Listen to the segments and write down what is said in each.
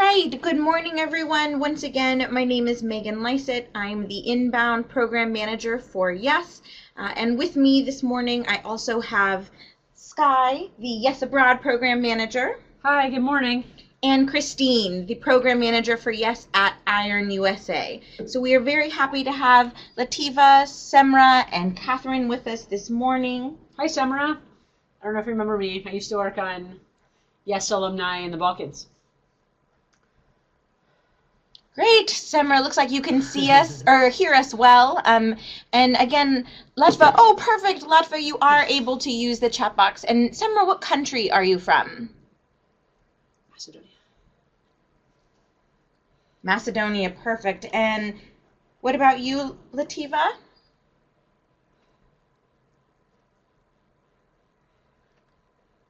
right, good morning everyone. Once again, my name is Megan Lysett. I'm the inbound program manager for YES. And with me this morning, I also have Sky, the YES Abroad program manager. Hi, good morning. And Christine, the program manager for YES at Iron USA. So we are very happy to have Lativa, Semra, and Catherine with us this morning. Hi, Semra. I don't know if you remember me. I used to work on YES Alumni in the Balkans. Great, Semra, looks like you can see us or hear us well. And again, Latva, oh, perfect, Latva, you are able to use the chat box. And Semra, what country are you from? Macedonia. Macedonia, perfect. And what about you, Lativa?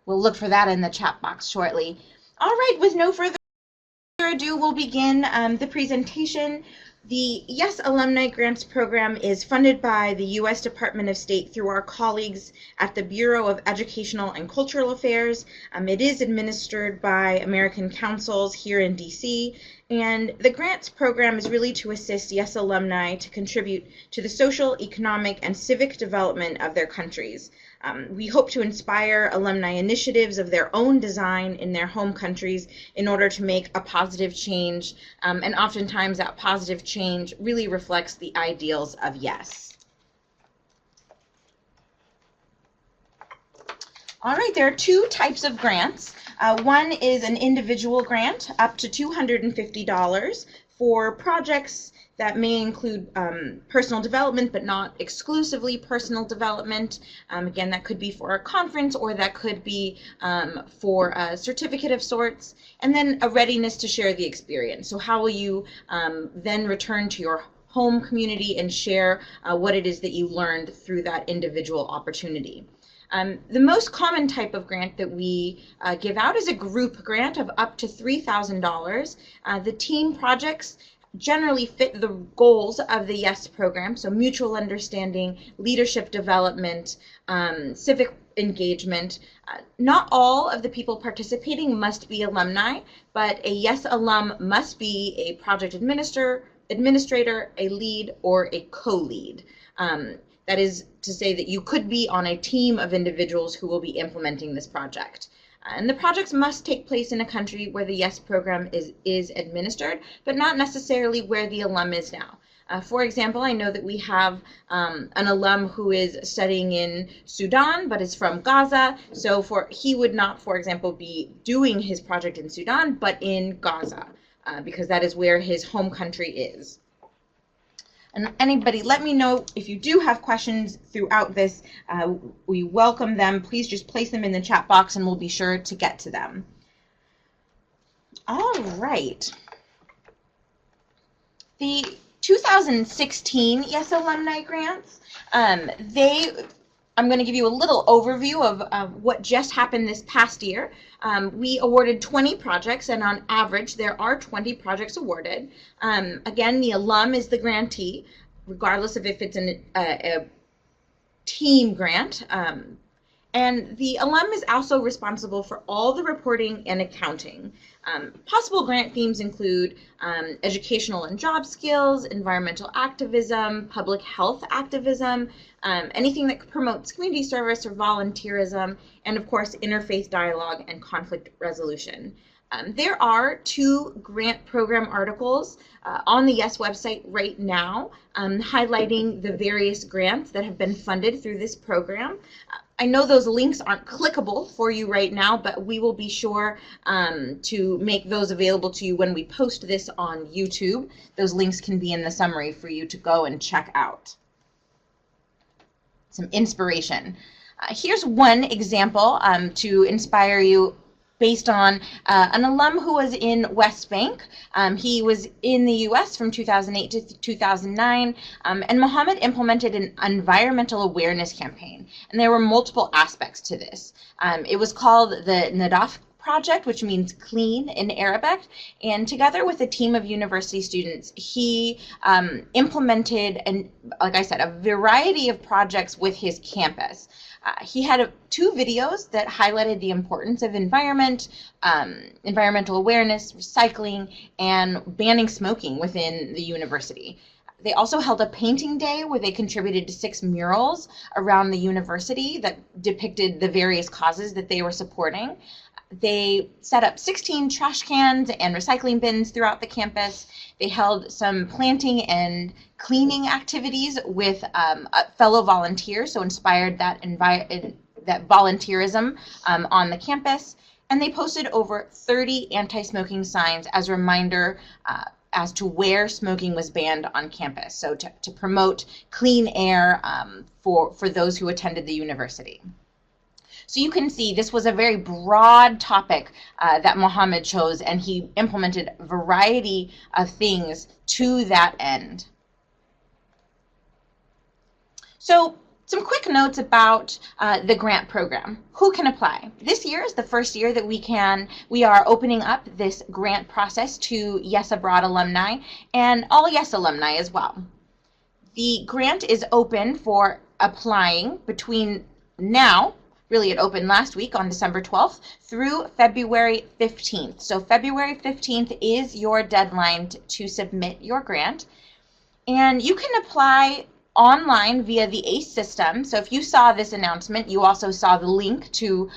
We'll look for that in the chat box shortly. All right, with no further ado, we'll begin the presentation. The YES Alumni Grants Program is funded by the U.S. Department of State through our colleagues at the Bureau of Educational and Cultural Affairs. It is administered by American councils here in D.C., and the grants program is really to assist YES alumni to contribute to the social, economic, and civic development of their countries. We hope to inspire alumni initiatives of their own design in their home countries in order to make a positive change, and oftentimes that positive change really reflects the ideals of YES. All right, there are two types of grants. One is an individual grant up to $250 for projects that may include personal development, but not exclusively personal development. Again, that could be for a conference, or that could be for a certificate of sorts, and then a readiness to share the experience. So how will you then return to your home community and share what it is that you learned through that individual opportunity? The most common type of grant that we give out is a group grant of up to $3,000. The team projects generally fit the goals of the YES program, so mutual understanding, leadership development, civic engagement. Not all of the people participating must be alumni, but a YES alum must be a project administrator, a lead, or a co-lead. That is to say that you could be on a team of individuals who will be implementing this project. And the projects must take place in a country where the YES program is administered, but not necessarily where the alum is now. For example, I know that we have an alum who is studying in Sudan, but is from Gaza. So he would not, for example, be doing his project in Sudan, but in Gaza, because that is where his home country is. And anybody, let me know if you do have questions throughout this. We welcome them. Please just place them in the chat box and we'll be sure to get to them. All right. The 2016 YES Alumni Grants, I'm going to give you a little overview of what just happened this past year. We awarded 20 projects, and on average, there are 20 projects awarded. Again, the alum is the grantee, regardless of if it's a team grant. And the alum is also responsible for all the reporting and accounting. Possible grant themes include educational and job skills, environmental activism, public health activism, anything that promotes community service or volunteerism, and of course interfaith dialogue and conflict resolution. There are 2 grant program articles on the YES website right now highlighting the various grants that have been funded through this program. I know those links aren't clickable for you right now, but we will be sure to make those available to you when we post this on YouTube. Those links can be in the summary for you to go and check out. Some inspiration. Here's one example to inspire you based on an alum who was in West Bank. He was in the U.S. from 2008 to 2009, and Mohammed implemented an environmental awareness campaign, and there were multiple aspects to this. It was called the Naddf project, which means clean in Arabic, and together with a team of university students, he implemented, like I said, a variety of projects with his campus. He had two videos that highlighted the importance of environmental awareness, recycling, and banning smoking within the university. They also held a painting day where they contributed to 6 murals around the university that depicted the various causes that they were supporting. They set up 16 trash cans and recycling bins throughout the campus. They held some planting and cleaning activities with fellow volunteers, so inspired that volunteerism on the campus. And they posted over 30 anti-smoking signs as a reminder as to where smoking was banned on campus, so to promote clean air for those who attended the university. So you can see this was a very broad topic that Mohammed chose, and he implemented a variety of things to that end. So some quick notes about the grant program. Who can apply? This year is the first year that we are opening up this grant process to Yes Abroad alumni and all Yes alumni as well. The grant is open for applying between now, really it opened last week on December 12th, through February 15th. So February 15th is your deadline to submit your grant. And you can apply online via the ACE system. So if you saw this announcement, you also saw the link to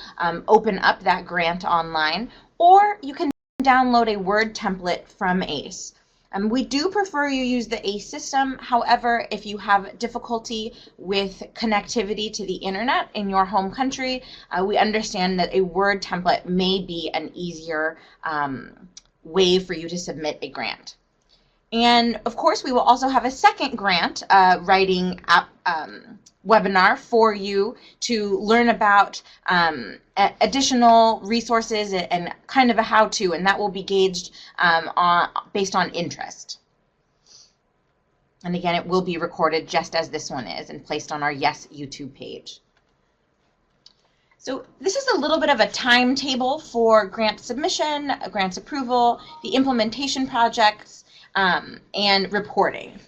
open up that grant online, or you can download a Word template from ACE. We do prefer you use the ACE system. However, if you have difficulty with connectivity to the internet in your home country, we understand that a Word template may be an easier way for you to submit a grant. And of course, we will also have a second grant writing webinar for you to learn about additional resources and kind of a how-to, and that will be gauged based on interest. And again, it will be recorded just as this one is and placed on our Yes YouTube page. So this is a little bit of a timetable for grant submission, grants approval, the implementation projects, and reporting.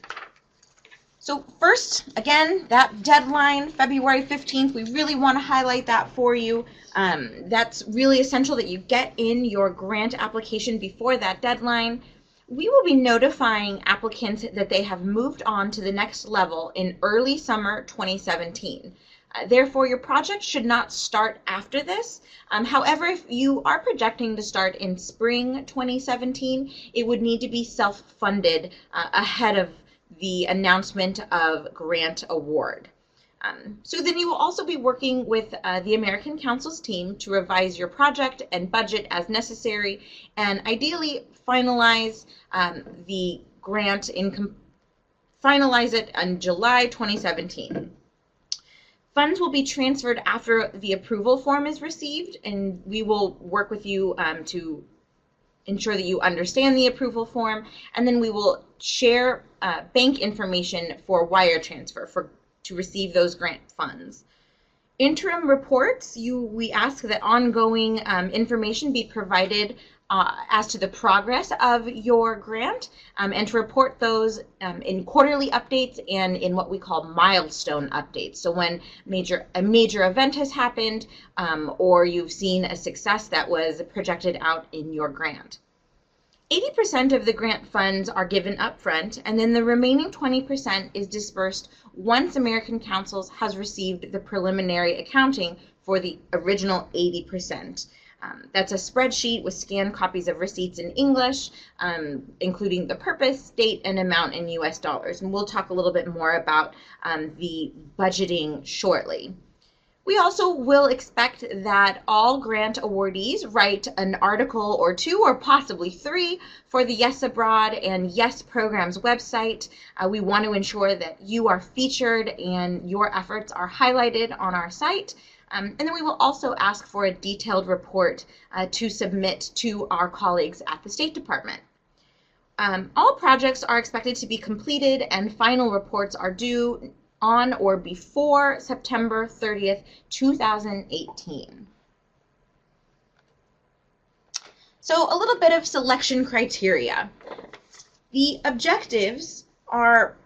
So first, again, that deadline, February 15th, we really want to highlight that for you. That's really essential that you get in your grant application before that deadline. We will be notifying applicants that they have moved on to the next level in early summer 2017. Therefore, your project should not start after this. However, if you are projecting to start in spring 2017, it would need to be self-funded ahead of the announcement of grant award. So then you will also be working with the American Council's team to revise your project and budget as necessary, and ideally finalize the grant finalize it in July 2017. Funds will be transferred after the approval form is received, and we will work with you to ensure that you understand the approval form, and then we will share bank information for wire transfer to receive those grant funds. Interim reports, we ask that ongoing information be provided as to the progress of your grant, and to report those in quarterly updates and in what we call milestone updates. So when a major event has happened, or you've seen a success that was projected out in your grant. 80% of the grant funds are given upfront, and then the remaining 20% is dispersed once American Council has received the preliminary accounting for the original 80%. That's a spreadsheet with scanned copies of receipts in English, including the purpose, date, and amount in US dollars. And we'll talk a little bit more about the budgeting shortly. We also will expect that all grant awardees write an article or 2 or possibly 3 for the Yes Abroad and Yes Programs website. We want to ensure that you are featured and your efforts are highlighted on our site. And then we will also ask for a detailed report to submit to our colleagues at the State Department. All projects are expected to be completed, and final reports are due on or before September 30th, 2018. So a little bit of selection criteria. The objectives are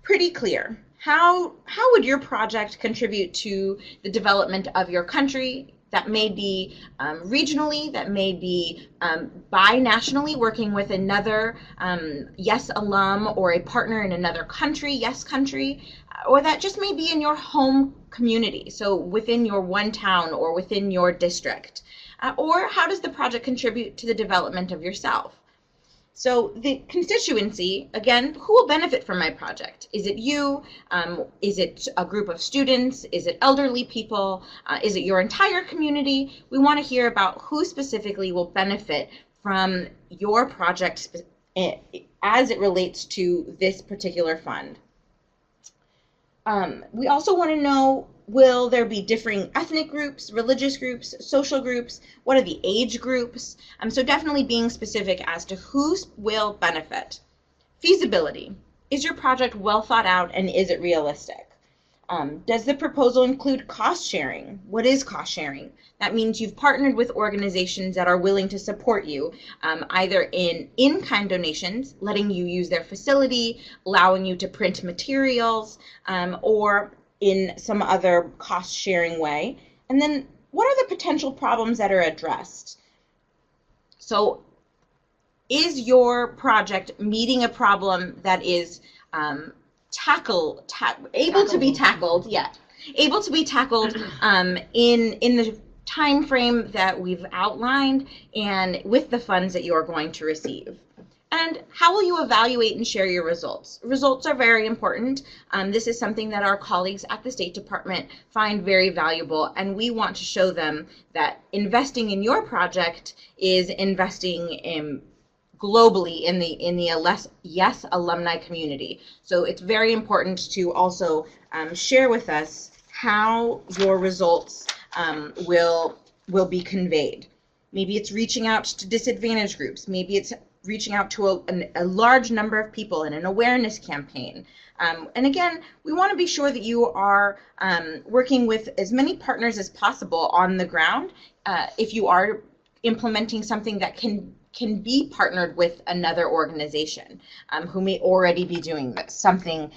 pretty clear. how would your project contribute to the development of your country? That may be regionally, that may be bi-nationally, working with another YES alum or a partner in another country, YES country, or that just may be in your home community, so within your one town or within your district. Or how does the project contribute to the development of yourself? So the constituency, again, who will benefit from my project? Is it you? Is it a group of students? Is it elderly people? Is it your entire community? We want to hear about who specifically will benefit from your project as it relates to this particular fund. We also want to know, will there be differing ethnic groups, religious groups, social groups? What are the age groups? So definitely being specific as to who will benefit. Feasibility. Is your project well thought out and is it realistic? Does the proposal include cost sharing? What is cost sharing? That means you've partnered with organizations that are willing to support you, either in-kind donations, letting you use their facility, allowing you to print materials, or in some other cost sharing way. And then what are the potential problems that are addressed? So is your project meeting a problem that is able to be tackled in the time frame that we've outlined and with the funds that you are going to receive? And how will you evaluate and share your results? Results are very important. This is something that our colleagues at the State Department find very valuable, and we want to show them that investing in your project is investing in globally in the YES alumni community. So it's very important to also share with us how your results will be conveyed. Maybe it's reaching out to disadvantaged groups. Maybe it's reaching out to a large number of people in an awareness campaign. And again, we want to be sure that you are working with as many partners as possible on the ground. If you are implementing something that can be partnered with another organization who may already be doing something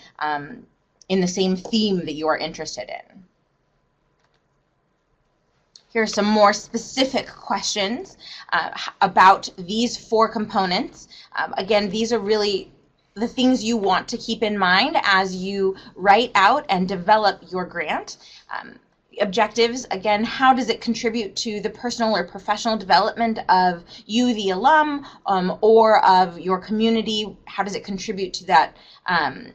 in the same theme that you are interested in. Here are some more specific questions about these 4 components. Again, these are really the things you want to keep in mind as you write out and develop your grant. Objectives, again, how does it contribute to the personal or professional development of you, the alum, or of your community? How does it contribute to that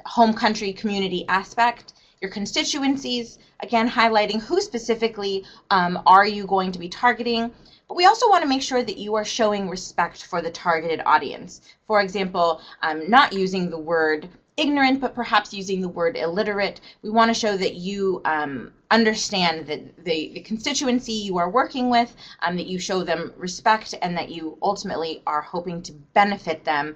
home country community aspect? Your constituencies, again, highlighting who specifically are you going to be targeting. But we also want to make sure that you are showing respect for the targeted audience. For example, not using the word ignorant, but perhaps using the word illiterate. We want to show that you understand that the constituency you are working with, that you show them respect, and that you ultimately are hoping to benefit them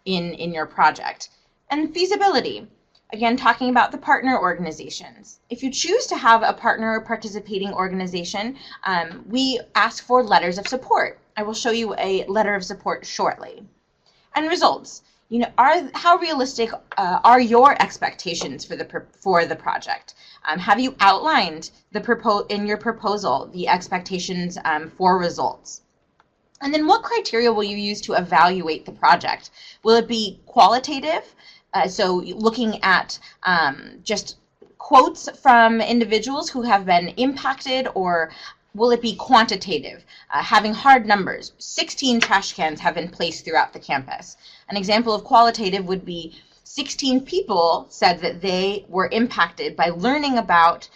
in your project. And feasibility. Again, talking about the partner organizations. If you choose to have a partner or participating organization, we ask for letters of support. I will show you a letter of support shortly. And results. You know, how realistic are your expectations for the project? Have you outlined in your proposal the expectations for results? And then what criteria will you use to evaluate the project? Will it be qualitative? So looking at just quotes from individuals who have been impacted, or will it be quantitative, having hard numbers? 16 trash cans have been placed throughout the campus. An example of qualitative would be 16 people said that they were impacted by learning about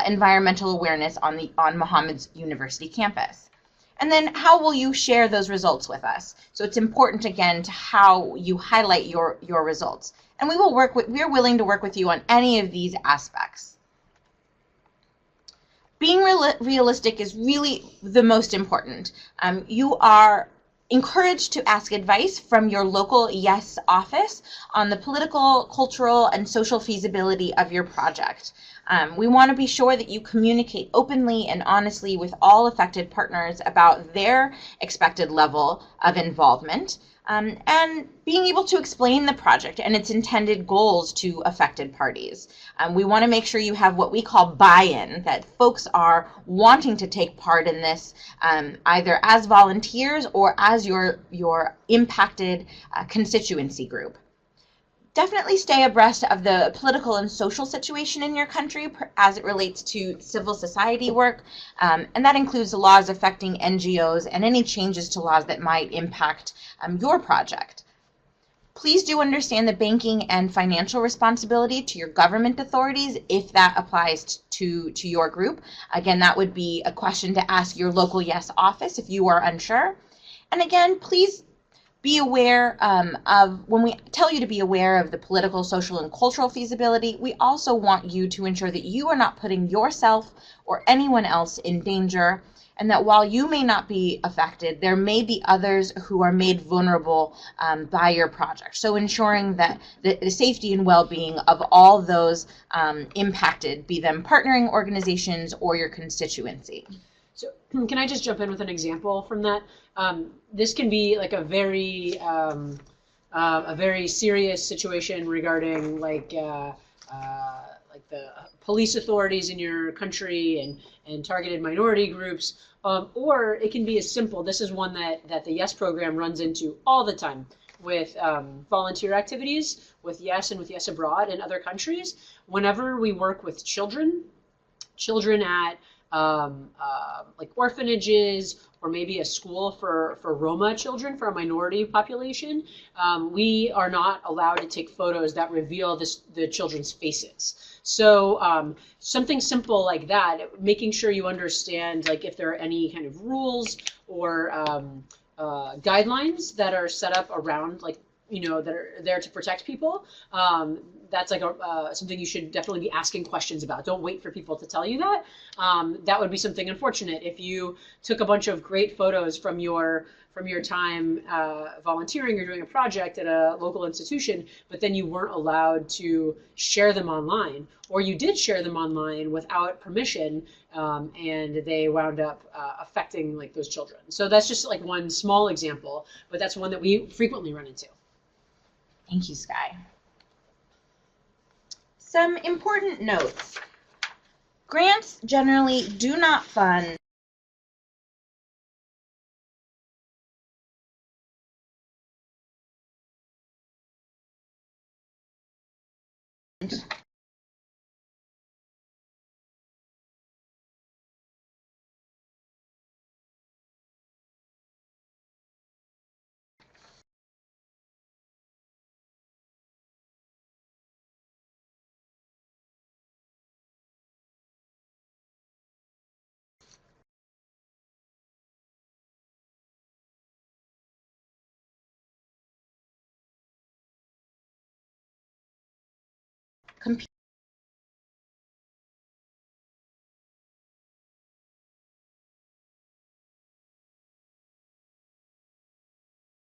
environmental awareness on Muhammad's University campus. And then how will you share those results with us? So it's important, again, to how you highlight your results. And we're willing to work with you on any of these aspects. Being realistic is really the most important. You are encouraged to ask advice from your local YES office on the political, cultural, and social feasibility of your project. We want to be sure that you communicate openly and honestly with all affected partners about their expected level of involvement. and being able to explain the project and its intended goals to affected parties. We want to make sure you have what we call buy-in, that folks are wanting to take part in this, either as volunteers or as your impacted constituency group. Definitely stay abreast of the political and social situation in your country as it relates to civil society work, and that includes the laws affecting NGOs and any changes to laws that might impact your project. Please do understand the banking and financial responsibility to your government authorities if that applies to your group. Again, that would be a question to ask your local YES office if you are unsure. And again, please be aware of, when we tell you to be aware of the political, social, and cultural feasibility, we also want you to ensure that you are not putting yourself or anyone else in danger, and that while you may not be affected, there may be others who are made vulnerable by your project. So ensuring that the safety and well-being of all those impacted, be them partnering organizations or your constituency. So can I just jump in with an example from that? This can be like a very serious situation regarding like the police authorities in your country and targeted minority groups, or it can be as simple. This is one that the YES program runs into all the time with volunteer activities with YES and with YES Abroad in other countries. Whenever we work with children at like orphanages or maybe a school for Roma children, for a minority population, we are not allowed to take photos that reveal the children's faces. So something simple like that, making sure you understand like if there are any kind of rules or guidelines that are set up around like, you know, that are there to protect people. That's like something you should definitely be asking questions about. Don't wait for people to tell you that. That would be something unfortunate if you took a bunch of great photos from your time volunteering or doing a project at a local institution, but then you weren't allowed to share them online, or you did share them online without permission, and they wound up affecting like those children. So that's just like one small example, but that's one that we frequently run into. Thank you, Sky. Some important notes. Grants generally do not fund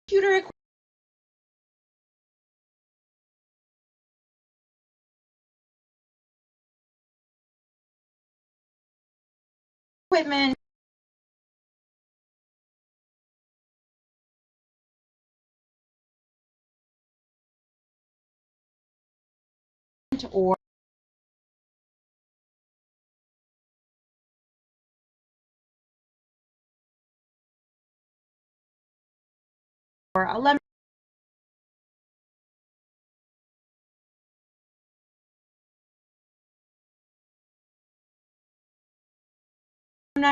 computer equipment, or alumni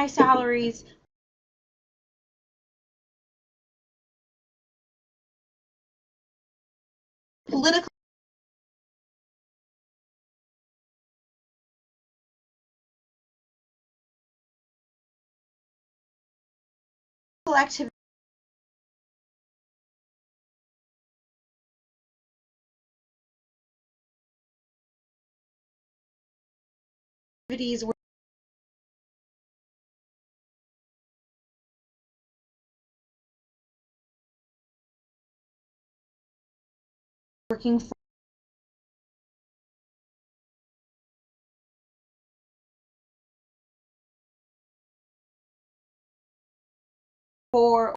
salaries, political activities, working for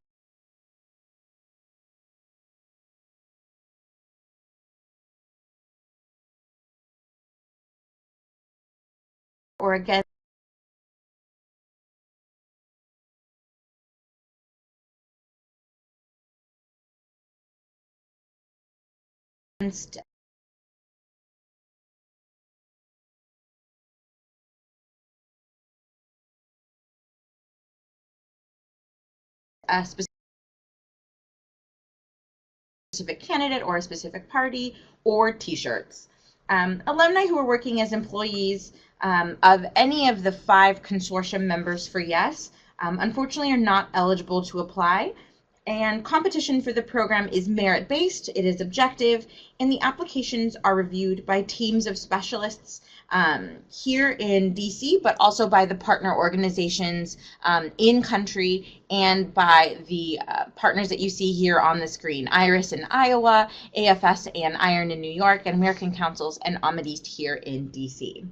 or against a specific candidate or a specific party, or t-shirts. Alumni who are working as employees of any of the 5 consortium members for YES unfortunately are not eligible to apply. And competition for the program is merit-based, it is objective, and the applications are reviewed by teams of specialists here in DC, but also by the partner organizations in country and by the partners that you see here on the screen: IRIS in Iowa, AFS and IRON in New York, and American Councils and East here in DC.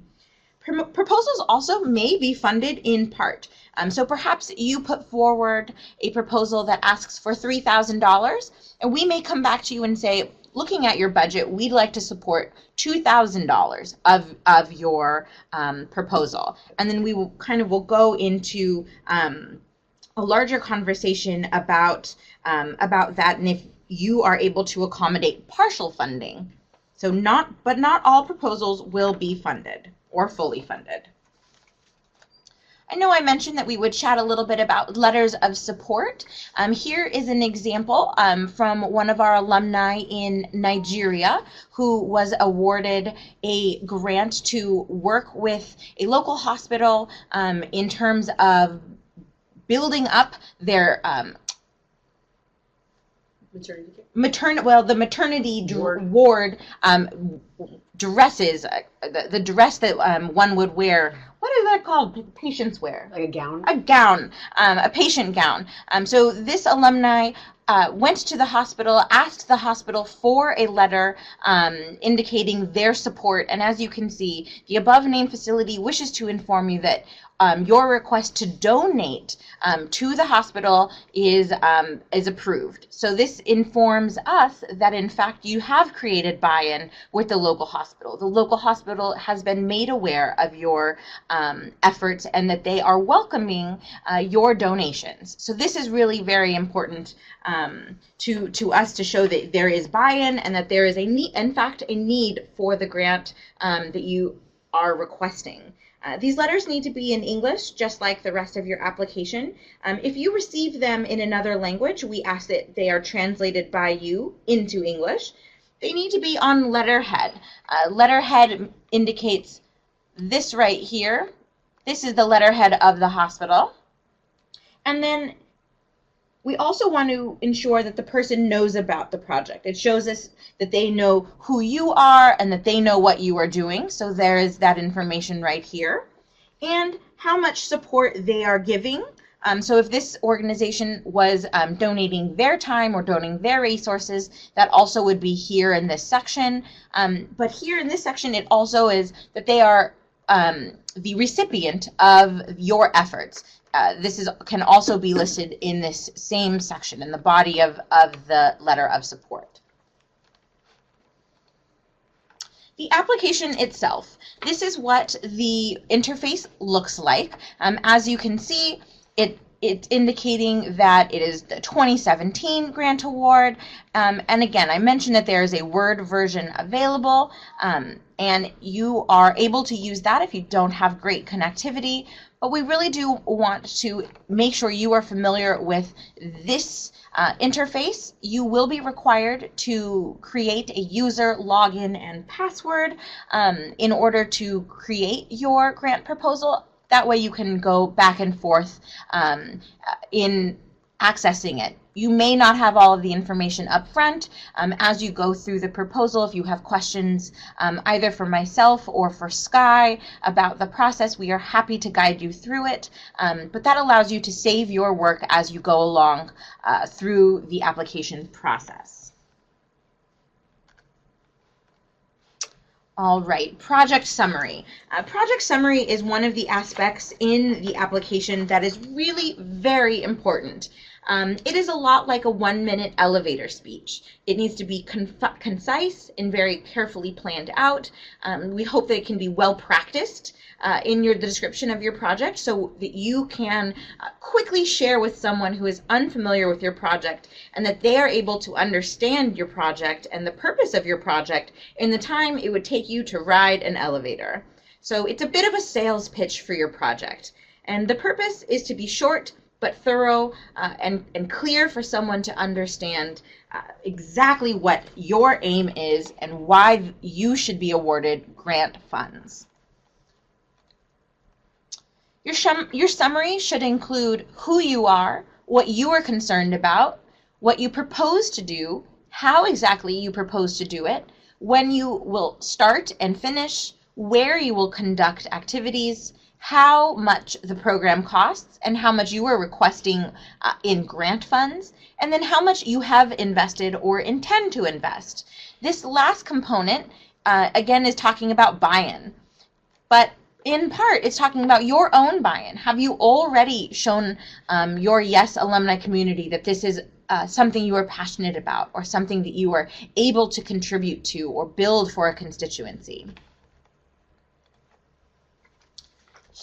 Proposals also may be funded in part. So perhaps you put forward a proposal that asks for $3,000, and we may come back to you and say, looking at your budget, we'd like to support $2,000 of your proposal. And then we will will go into a larger conversation about that, and if you are able to accommodate partial funding. So not all proposals will be funded or fully funded. I know I mentioned that we would chat a little bit about letters of support. Here is an example from one of our alumni in Nigeria who was awarded a grant to work with a local hospital in terms of building up their the maternity ward dresses, the dress that one would wear. What is that called? Patients wear. Like a gown? A gown, a patient gown. So this alumni went to the hospital, asked the hospital for a letter indicating their support. And as you can see, the above named facility wishes to inform you that your request to donate to the hospital is approved. So this informs us that in fact you have created buy-in with the local hospital. The local hospital has been made aware of your efforts and that they are welcoming your donations. So this is really very important to us to show that there is buy-in and that there is in fact a need for the grant that you are requesting. These letters need to be in English, just like the rest of your application. If you receive them in another language, we ask that they are translated by you into English. They need to be on letterhead. Letterhead indicates this right here. This is the letterhead of the hospital. And then we also want to ensure that the person knows about the project. It shows us that they know who you are and that they know what you are doing. So there is that information right here. And how much support they are giving. So if this organization was donating their time or donating their resources, that also would be here in this section. But here in this section, it also is that they are the recipient of your efforts. This can also be listed in this same section, in the body of the letter of support. The application itself. This is what the interface looks like. As you can see, it's indicating that it is the 2017 grant award. And again, I mentioned that there is a Word version available, and you are able to use that if you don't have great connectivity. But we really do want to make sure you are familiar with this interface. You will be required to create a user login and password in order to create your grant proposal. That way you can go back and forth in accessing it. You may not have all of the information up front. As you go through the proposal, if you have questions either for myself or for Sky about the process, we are happy to guide you through it. But that allows you to save your work as you go along through the application process. All right, project summary. Project summary is one of the aspects in the application that is really very important. It is a lot like a 1-minute elevator speech. It needs to be concise and very carefully planned out. We hope that it can be well practiced in the description of your project so that you can quickly share with someone who is unfamiliar with your project and that they are able to understand your project and the purpose of your project in the time it would take you to ride an elevator. So it's a bit of a sales pitch for your project. And the purpose is to be short but thorough and clear for someone to understand exactly what your aim is and why you should be awarded grant funds. Your summary should include who you are, what you are concerned about, what you propose to do, how exactly you propose to do it, when you will start and finish, where you will conduct activities, how much the program costs and how much you are requesting in grant funds, and then how much you have invested or intend to invest. This last component, again, is talking about buy-in, but in part, it's talking about your own buy-in. Have you already shown your YES alumni community that this is something you are passionate about or something that you are able to contribute to or build for a constituency?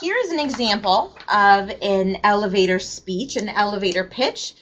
Here is an example of an elevator speech, an elevator pitch.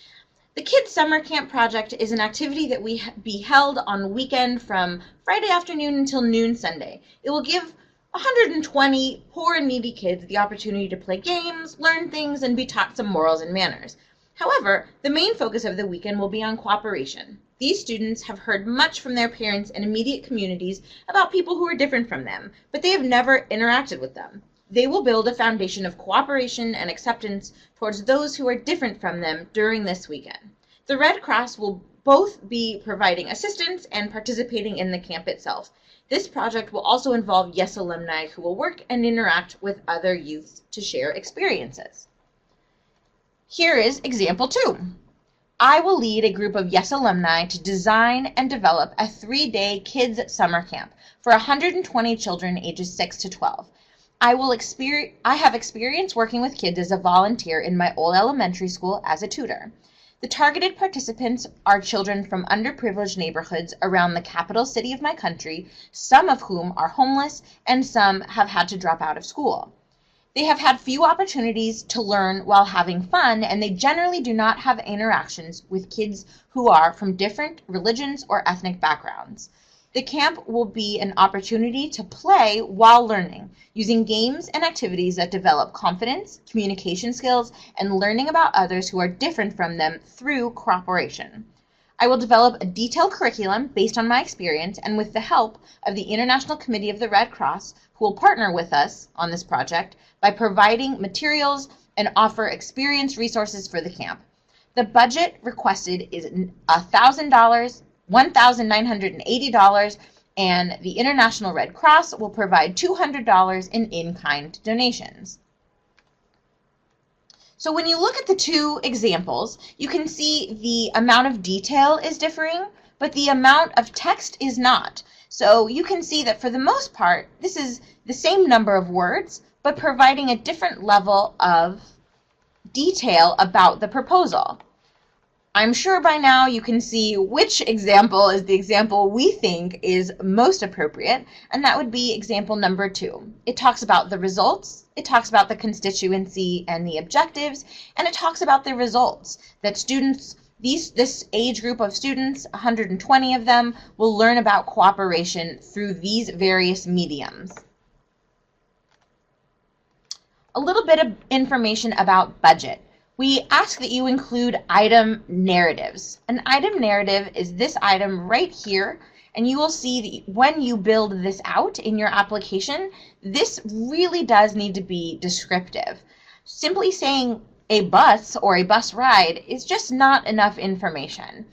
The Kids Summer Camp Project is an activity that will be held on weekend from Friday afternoon until noon Sunday. It will give 120 poor and needy kids the opportunity to play games, learn things, and be taught some morals and manners. However, the main focus of the weekend will be on cooperation. These students have heard much from their parents and immediate communities about people who are different from them, but they have never interacted with them. They will build a foundation of cooperation and acceptance towards those who are different from them during this weekend. The Red Cross will both be providing assistance and participating in the camp itself. This project will also involve YES alumni who will work and interact with other youths to share experiences. Here is example 2. I will lead a group of YES alumni to design and develop a 3-day kids summer camp for 120 children ages 6 to 12. I have experience working with kids as a volunteer in my old elementary school as a tutor. The targeted participants are children from underprivileged neighborhoods around the capital city of my country, some of whom are homeless and some have had to drop out of school. They have had few opportunities to learn while having fun, and they generally do not have interactions with kids who are from different religions or ethnic backgrounds. The camp will be an opportunity to play while learning, using games and activities that develop confidence, communication skills, and learning about others who are different from them through cooperation. I will develop a detailed curriculum based on my experience and with the help of the International Committee of the Red Cross, who will partner with us on this project by providing materials and offer experience resources for the camp. The budget requested is $1,000, $1,980, and the International Red Cross will provide $200 in-kind donations. So when you look at the two examples, you can see the amount of detail is differing, but the amount of text is not. So you can see that for the most part, this is the same number of words, but providing a different level of detail about the proposal. I'm sure by now you can see which example is the example we think is most appropriate, and that would be example number 2. It talks about the results, it talks about the constituency and the objectives, and it talks about the results that students, this age group of students, 120 of them, will learn about cooperation through these various mediums. A little bit of information about budget. We ask that you include item narratives. An item narrative is this item right here, and you will see that when you build this out in your application, this really does need to be descriptive. Simply saying a bus or a bus ride is just not enough information.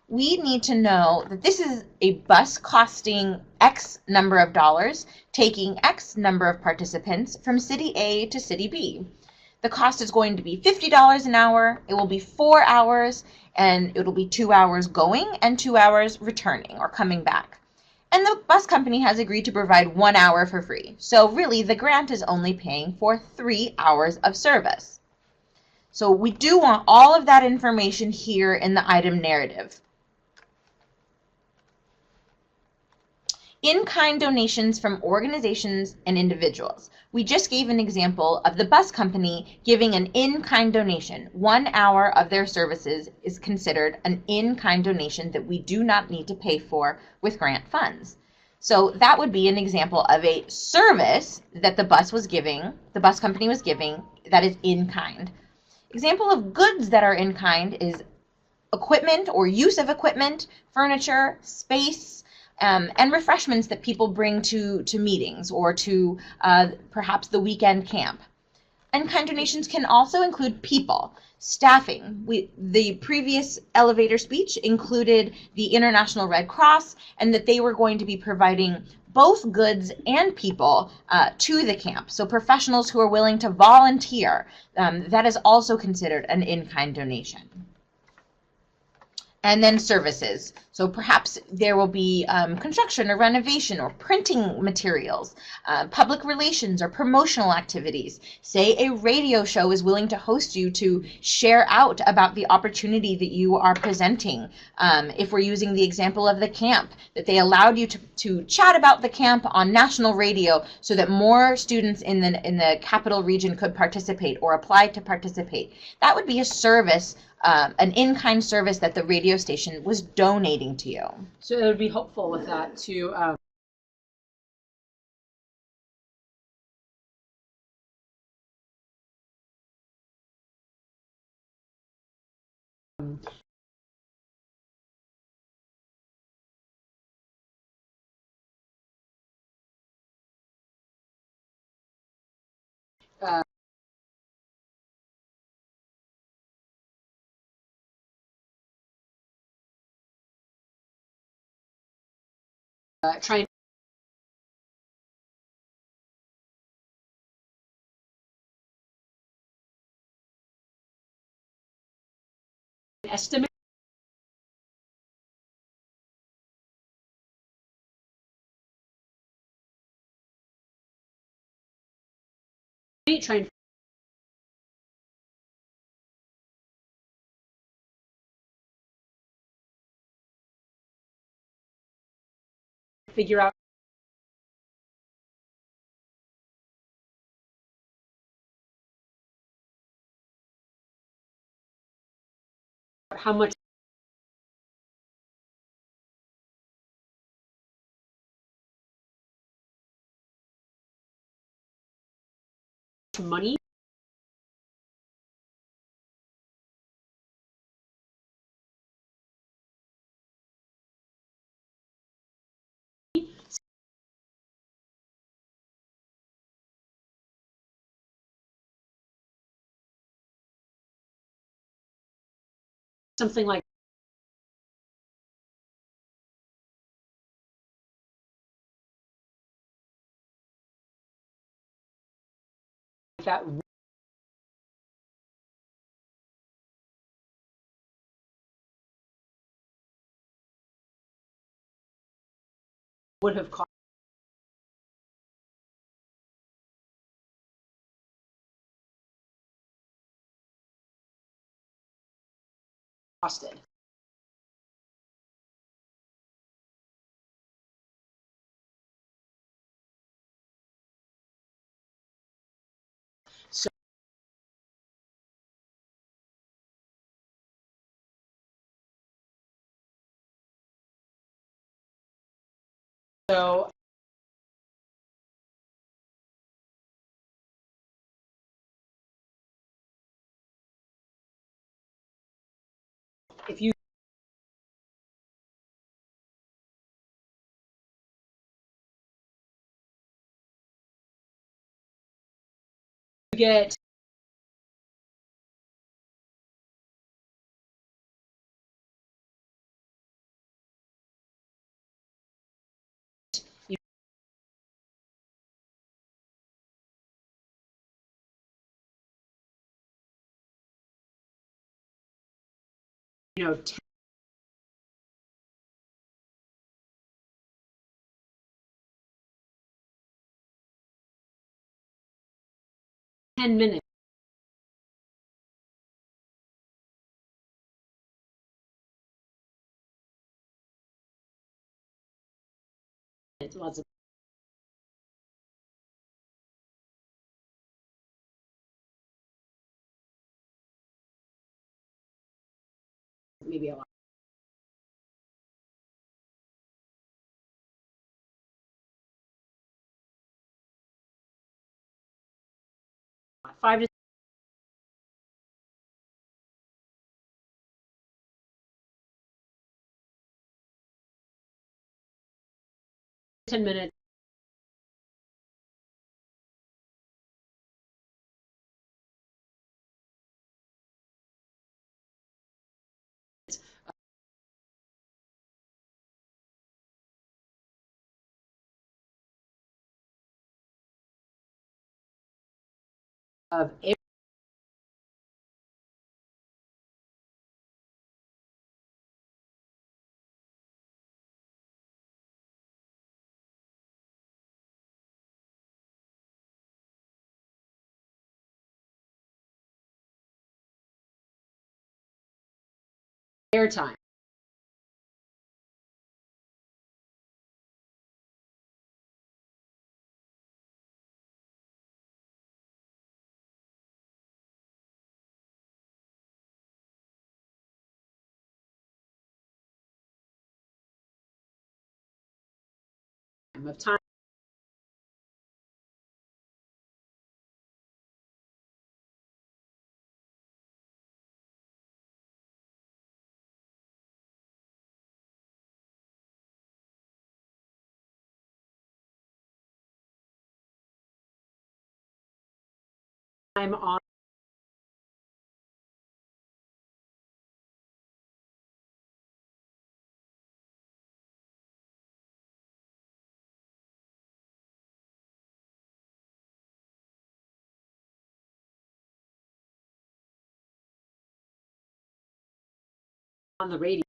We need to know that this is a bus costing X number of dollars, taking X number of participants from city A to city B. The cost is going to be $50 an hour, it will be 4 hours, and it will be 2 hours going and 2 hours returning or coming back. And the bus company has agreed to provide 1 hour for free. So really the grant is only paying for 3 hours of service. So we do want all of that information here in the item narrative. In-kind donations from organizations and individuals. We just gave an example of the bus company giving an in-kind donation. 1 hour of their services is considered an in-kind donation that we do not need to pay for with grant funds. So that would be an example of a service that the bus company was giving, that is in kind. Example of goods that are in kind is equipment or use of equipment, furniture, space, and refreshments that people bring to meetings or to perhaps the weekend camp. In-kind donations can also include people, staffing. The previous elevator speech included the International Red Cross, and that they were going to be providing both goods and people to the camp. So professionals who are willing to volunteer, that is also considered an in-kind donation. And then services. So perhaps there will be construction or renovation or printing materials, public relations or promotional activities. Say a radio show is willing to host you to share out about the opportunity that you are presenting. If we're using the example of the camp, that they allowed you to chat about the camp on national radio so that more students in the capital region could participate or apply to participate. That would be a service, an in-kind service that the radio station was donating to you. So it would be helpful with that to try and estimate. Try and figure out how much money something like that would have costed. So so if you get you know 10 minutes lots of maybe a lot. 5 to 10 minutes of airtime. Of time on the radio.